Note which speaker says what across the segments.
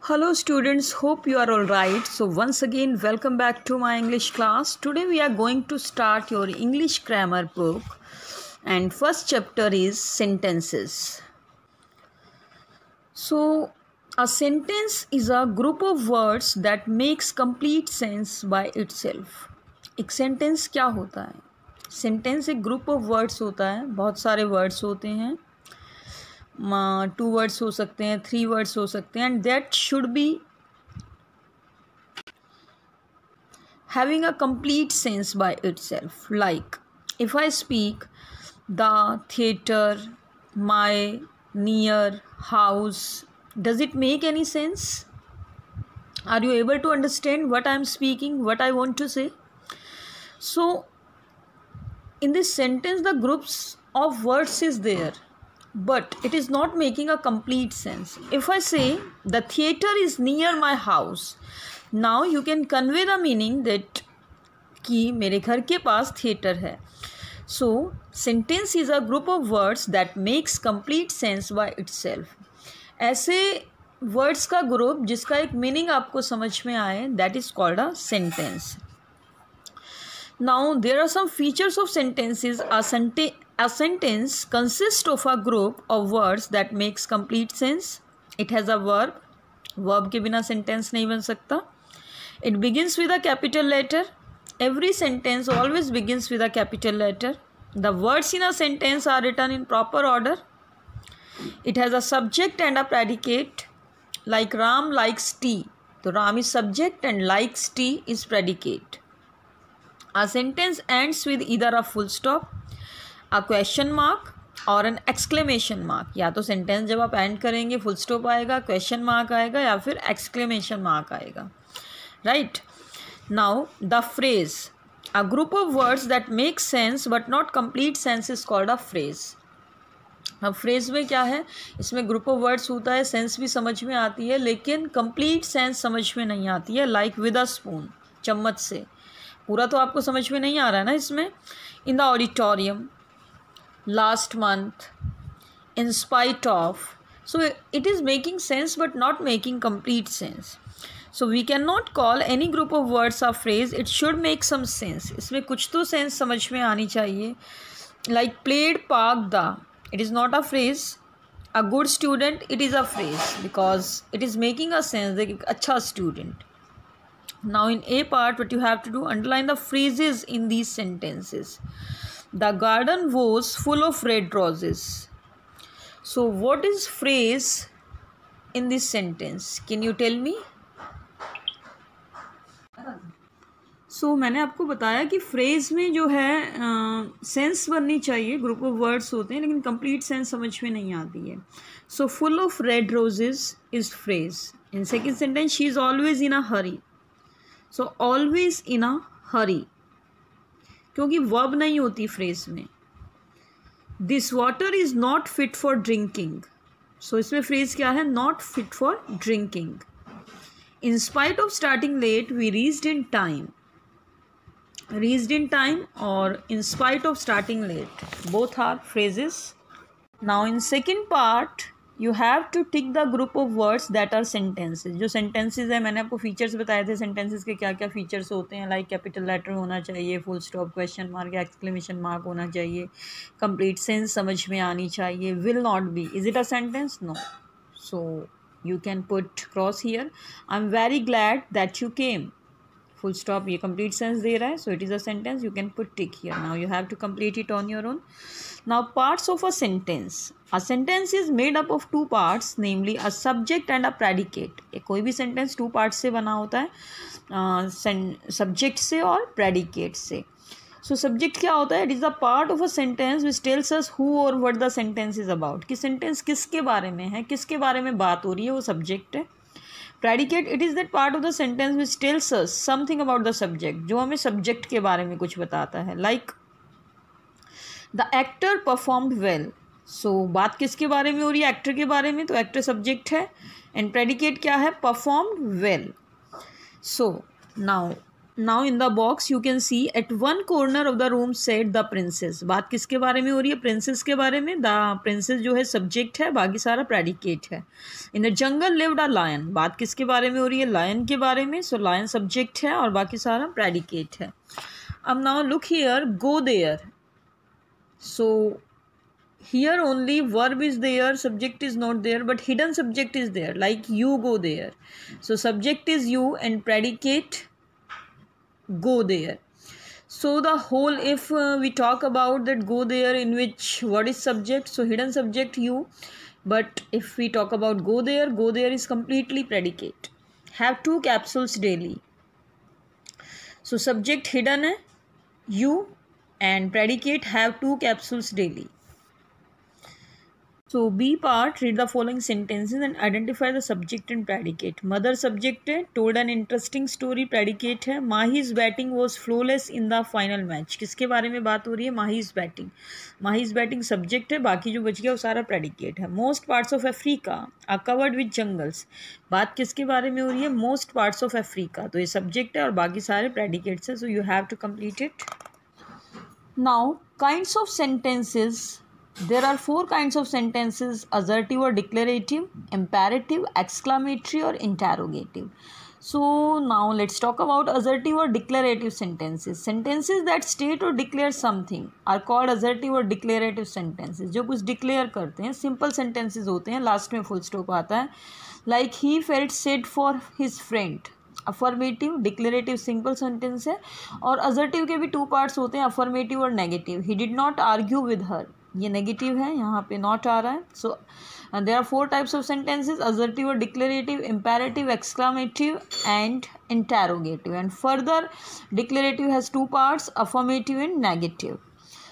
Speaker 1: Hello students, hope you are all right. So once again welcome back to my English class. Today we are going to start your English grammar book and first chapter is sentences. So a sentence is a group of words that makes complete sense by itself. एक sentence क्या होता है? Sentence एक group of words होता है, बहुत सारे words होते हैं, 2 वर्ड्स हो सकते हैं, 3 वर्ड्स हो सकते हैं, and that should be having a complete sense by itself. Like if I speak the, theater, my, near, house, does it make any sense? Are you able to understand what I am speaking, what I want to say? So in this sentence the groups of words is there, but it is not making a complete sense. If I say the theater is near my house, now you can convey the meaning that कि मेरे घर के पास theatre है. So sentence is a group of words that makes complete sense by itself. ऐसे words का group जिसका एक meaning आपको समझ में आए, that is called a sentence. Now there are some features of sentences. A sentence consists of a group of words that makes complete sense. It has a verb. Verb के बिना sentence नहीं बन सकता. It begins with a capital letter. Every sentence always begins with a capital letter. The words in a sentence are written in proper order. It has a subject and a predicate. Like Ram likes tea. So Ram is subject and likes tea is predicate. A sentence ends with either a full stop, a question mark और an exclamation mark. या तो sentence जब आप end करेंगे full stop आएगा, question mark आएगा या फिर exclamation mark आएगा. Right? Now the phrase, a group of words that make sense but not complete sense is called a phrase. अब phrase में क्या है, इसमें group of words होता है, sense भी समझ में आती है लेकिन complete sense समझ में नहीं आती है. Like with a spoon, चम्मच से. पूरा तो आपको समझ में नहीं आ रहा है ना इसमें. In the auditorium, last month, in spite of. So it is making sense but not making complete sense. So we cannot call any group of words a phrase. It should make some sense. इसमें कुछ तो sense समझ में आनी चाहिए. Like played park the. It is not a phrase. A good student, it is a phrase because it is making a sense. एक अच्छा student. Now in A part, what you have to do, underline the phrases in these sentences. The garden was full of red roses. So what is phrase in this sentence? Can you tell me? So मैंने आपको बताया कि phrase में जो है sense बननी चाहिए, group of words होते हैं लेकिन कंप्लीट सेंस समझ में नहीं आती है. So full of red roses is phrase. In second sentence she is always in a hurry. So always in a hurry क्योंकि वर्ब नहीं होती फ्रेज में. This water is not fit for drinking. So इसमें phrase क्या है, not fit for drinking. In spite of starting late we reached in time. Reached in time or in spite of starting late, both are phrases. Now in second part you have to tick the group of words that are sentences. जो sentences है, मैंने आपको features बताए थे sentences के क्या क्या features होते हैं. like capital letter होना चाहिए, full stop, question mark, exclamation mark होना चाहिए, complete sense समझ में आनी चाहिए, will not be. Is it a sentence? No. So you can put cross here. I'm very glad that you came. Full stop, ये complete sense दे रहा है, so it is a sentence. You can put tick here. Now you have to complete it on your own. Now parts of a sentence. A sentence is made up of 2 parts, namely a subject and a predicate. कोई भी sentence 2 parts से बना होता है, subject से और predicate से. So subject क्या होता है, it is a part of a sentence which tells us who or what the sentence is about. कि sentence किसके बारे में है, किसके बारे में बात हो रही है, वो subject है. Predicate, it is that part of the sentence which tells us something about the subject, जो हमें subject के बारे में कुछ बताता है. Like the actor performed well. So बात किसके बारे में हो रही है, actor के बारे में, तो actor subject है and predicate क्या है, performed well. So now Now in the box you can see at one corner of the room said the princess. बात किसके बारे में हो रही है? princess के बारे में. The princess जो है subject है, बाकी सारा predicate है. In the jungle lived a lion. बात किसके बारे में हो रही है? lion के बारे में. So lion subject है और बाकी सारा predicate है. अब now look here, go there. So here only verb is there, subject is not there, but hidden subject is there, like you go there. So subject is you and predicate go there. So the whole, if we talk about that go there, in which what is subject, so hidden subject you, but if we talk about go there is completely predicate. Have 2 capsules daily. So subject hidden है you and predicate have 2 capsules daily. So B part, read the following sentences and identify the subject and predicate. Mother subject है, told an interesting story predicate है. Mahi's batting was flawless in the final match. किसके बारे में बात हो रही है? Mahi's batting. Mahi's batting subject है, बाकी जो बच गया वो सारा predicate है. Most parts of Africa are covered with jungles. बात किसके बारे में हो रही है? Most parts of Africa. तो ये subject है और बाकी सारे predicates है. So you have to complete it. Now kinds of sentences. There are 4 kinds of sentences: assertive or declarative, imperative, exclamatory or interrogative. So now let's talk about assertive or declarative sentences. Sentences that state or declare something are called assertive or declarative sentences. जो कुछ declare करते हैं, simple sentences होते हैं, last में full stop आता है. Like he felt sad for his friend. Affirmative, declarative simple sentence है. और असर्टिव के भी 2 पार्ट्स होते हैं, अफर्मेटिव और negative. He did not argue with her, ये नेगेटिव है, यहाँ पे नॉट आ रहा है. So there are 4 types of sentences: assertive और declarative, imperative, exclamative and interrogative. And further declarative has 2 parts, affirmative and negative.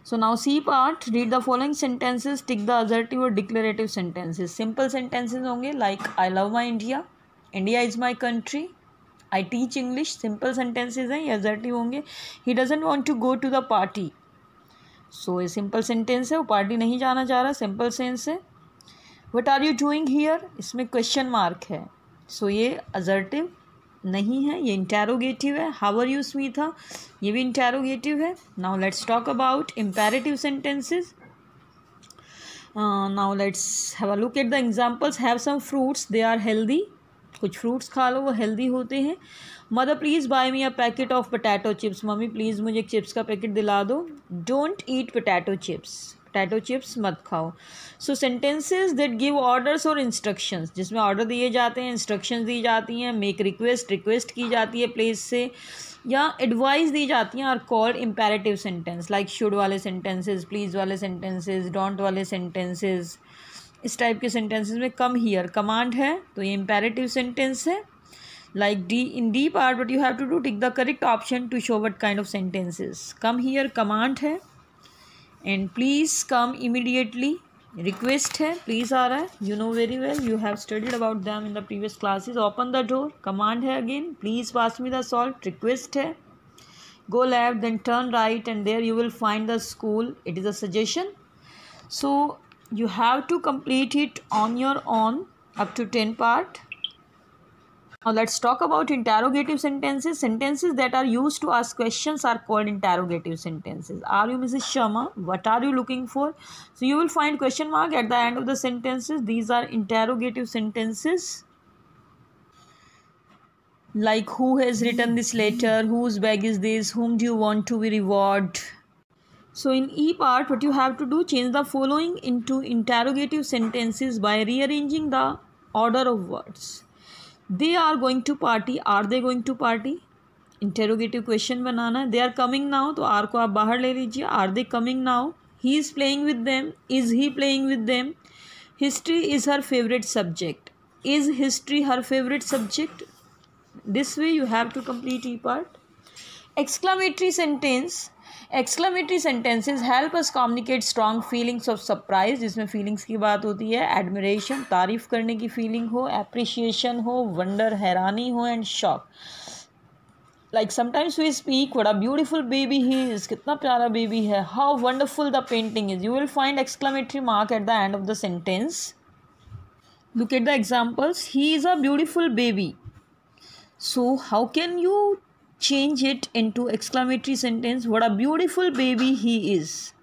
Speaker 1: So now C part, read the following sentences, tick the assertive or declarative sentences. Simple sentences होंगे like I love my India, India is my country, I teach English. Simple sentences हैं, ये assertive होंगे. He doesn't want to go to the party. So ये simple sentence है, वो party नहीं जाना चाह रहा, सिंपल सेंस है. What are you doing here, इसमें क्वेश्चन मार्क है. सो ये असर्टिव नहीं है, ये इंटेरोगेटिव है. हाउ आर यू स्मिता, ये भी इंटेरोगेटिव है. Now let's talk about imperative sentences. Now let's have a look at the examples. Have some fruits, they are healthy. कुछ फ्रूट्स खा लो, वो हेल्दी होते हैं. Mother please buy me a packet of potato chips, mummy please मुझे एक chips का packet दिला दो. Don't eat potato chips, potato chips मत खाओ. So sentences that give orders और इंस्ट्रक्शंस, जिसमें ऑर्डर दिए जाते हैं, इंस्ट्रक्शंस दी जाती हैं. मेक रिक्वेस्ट, रिक्वेस्ट की जाती है प्लेस से, या एडवाइस दी जाती हैं, are called imperative sentence. Like should वाले सेंटेंसेज, प्लीज़ वाले सेंटेंसेज, डोंट वाले सेंटेंसेज. इस टाइप के सेंटेंसेस में कम हियर कमांड है, तो ये इम्पेरेटिव सेंटेंस है. Like D, in D part what you have to do, tick the correct option to show what kind of sentences. Come here command है. And please come immediately request है, please आ रहा है. You know very well, you have studied about them in the previous classes. Open the door command है again. Please pass me the salt request है. Go left then turn right and there you will find the school, it is a suggestion. So you have to complete it on your own up to 10 part. Now let's talk about interrogative sentences. Sentences that are used to ask questions are called interrogative sentences. Are you Mrs. Sharma? What are you looking for? So you will find question mark at the end of the sentences. These are interrogative sentences. Like who has written this letter, whose bag is this, whom do you want to be rewarded. So in E part, what you have to do, change the following into interrogative sentences by rearranging the order of words. They are going to party, are they going to party. Interrogative question बनाना है. They are coming now, तो are को आप बाहर ले लीजिए. Are they coming now? He is playing with them. Is he playing with them? History is her favorite subject. Is history her favorite subject? This way you have to complete E part. Exclamatory sentence. Exclamatory sentences help us communicate strong feelings of surprise, जिसमें feelings की बात होती है. admiration, तारीफ करने की feeling हो, appreciation हो, wonder, हैरानी हो, and shock. Like sometimes we speak, what a beautiful baby he is, कितना प्यारा baby है, how wonderful the painting is. You will find exclamatory mark at the end of the sentence. Look at the examples. He is a beautiful baby. So how can you change it into exclamatory sentence. What a beautiful baby he is.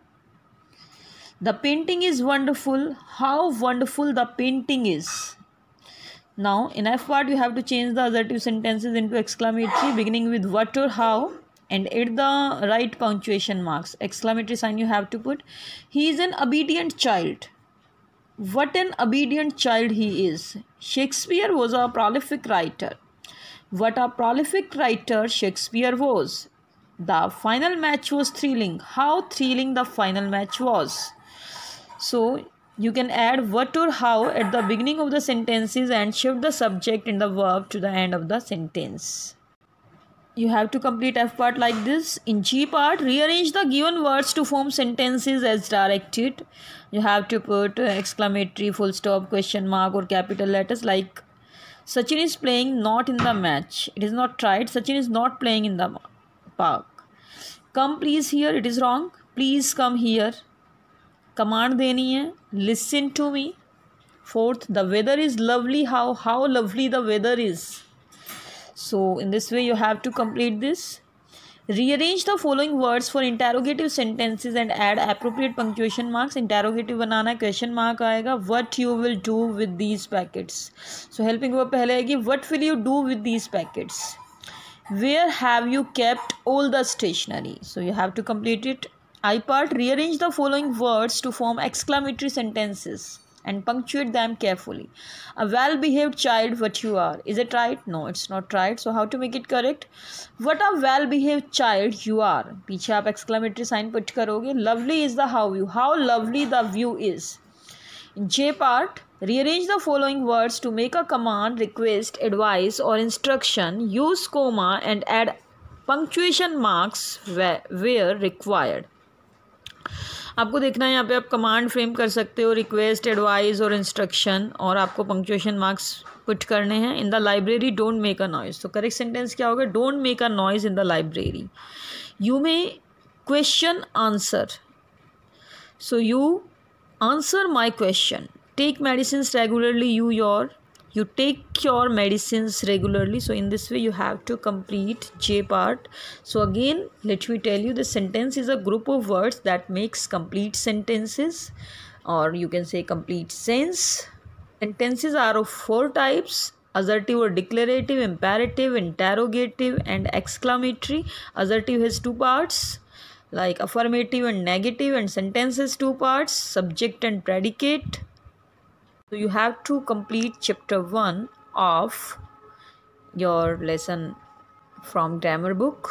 Speaker 1: The painting is wonderful. How wonderful the painting is. Now in F part you have to change the assertive sentences into exclamatory beginning with what or how and add the right punctuation marks. Exclamatory sign you have to put. He is an obedient child. What an obedient child he is. Shakespeare was a prolific writer. What a prolific writer Shakespeare was. The final match was thrilling. How thrilling the final match was. So you can add what or how at the beginning of the sentences and shift the subject and the verb to the end of the sentence. You have to complete F part like this. In G part, rearrange the given words to form sentences as directed. You have to put exclamatory, full stop, question mark or capital letters like Sachin is playing not in the match. It is not right. Sachin is not playing in the park. Come please here. It is wrong. Please come here. Command देनी है. Listen to me. Fourth, the weather is lovely. How lovely the weather is. So in this way you have to complete this. Rearrange the following words for interrogative sentences and add appropriate punctuation marks. Interrogative बनाना है, question mark आएगा. What you will do with these packets. So helping verb पहले आएगी. What will you do with these packets? Where have you kept all the stationery? So you have to complete it. I part, rearrange the following words to form exclamatory sentences and punctuate them carefully. A well-behaved child, what you are. Is it right? No, it's not right. So how to make it correct? What a well-behaved child you are. पीछे आप exclamatory sign put करोगे. Lovely is the how view. How lovely the view is. In J part, rearrange the following words to make a command, request, advice or instruction. Use comma and add punctuation marks where required. आपको देखना है यहाँ पे आप command frame कर सकते हो, request, advice और इंस्ट्रक्शन, और आपको पंक्चुएशन मार्क्स पुट करने हैं. In the library don't make a noise. तो करेक्ट सेंटेंस क्या होगा? Don't make a noise in the library. You may question answer. So you answer my question. Take medicines regularly. You take your medicines regularly. So in this way you have to complete J part. So again let me tell you, the sentence is a group of words that makes complete sentences, or you can say complete sense. Sentences are of 4 types: assertive or declarative, imperative, interrogative and exclamatory. Assertive has 2 parts like affirmative and negative, and sentence has 2 parts, subject and predicate. So you have to complete chapter 1 of your lesson from grammar book.